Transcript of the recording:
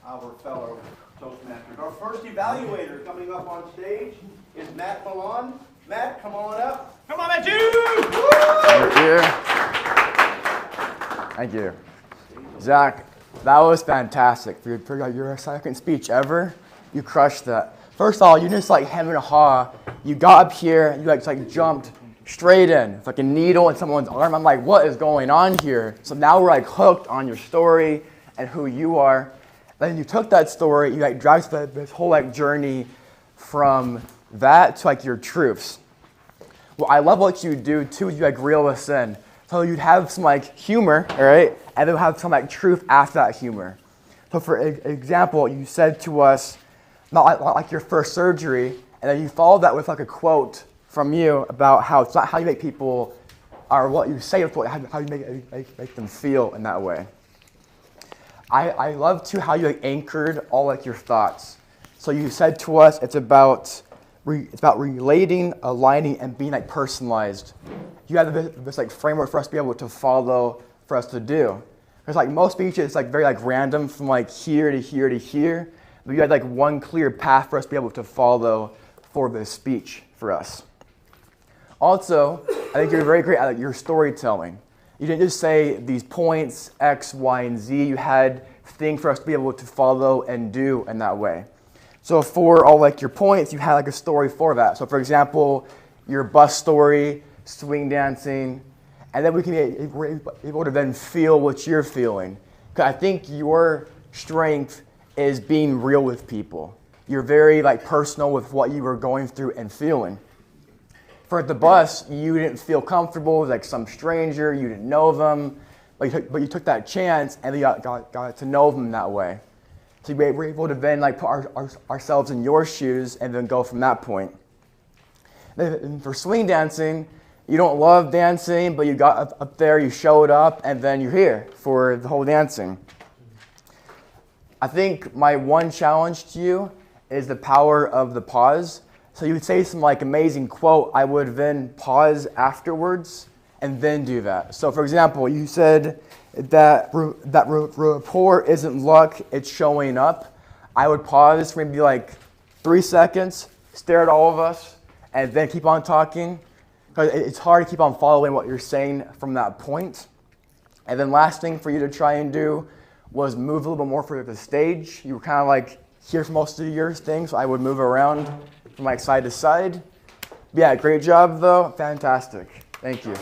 our fellow Toastmasters. Our first evaluator coming up on stage is Matt Milan. Matt, come on up. Come on, Matthew! Thank you. Zach, that was fantastic. For your second speech ever, you crushed that. First of all, you just like hem and haw. You got up here, you like jumped straight in. It's like a needle in someone's arm. I'm like, what is going on here? So now we're like hooked on your story and who you are. Then you took that story, you like drive this whole like journey from that to like your truths. Well, I love what you do too. You like reel us in. So you'd have some like humor, all right, and then have some like truth after that humor. So for example, you said to us, not like your first surgery, and then you followed that with like a quote from you about how it's not how you make people, or what you say, it's how you make them feel in that way. I love too how you like anchored all like your thoughts. So you said to us it's about relating, aligning, and being like personalized. You have this like framework for us to be able to follow, for us to do. Because like most speeches, it's like very like random from like here to here to here. But you had like one clear path for us to be able to follow for this speech for us. Also, I think you're very great at your storytelling. You didn't just say these points, X, Y, and Z. You had things for us to be able to follow and do in that way. So for all like your points, you had like a story for that. So for example, your bus story, swing dancing, and then we're able to then feel what you're feeling. Because I think your strength is being real with people. You're very like personal with what you were going through and feeling. For the bus, you didn't feel comfortable with like some stranger, you didn't know them, but you took that chance and you got to know them that way. So we were able to then like put ourselves in your shoes and then go from that point. Then for swing dancing, you don't love dancing, but you got up there, you showed up, and then you're here for the whole dancing. I think my one challenge to you is the power of the pause. So you would say some like amazing quote, I would then pause afterwards and then do that. So for example, you said that rapport isn't luck, it's showing up. I would pause for maybe like 3 seconds, stare at all of us, and then keep on talking. Because it's hard to keep on following what you're saying from that point. And then last thing for you to try and do was move a little bit more for the stage. You were kind of like here for most of your things, so I would move around from like side to side. Yeah, great job though, fantastic. Thank you.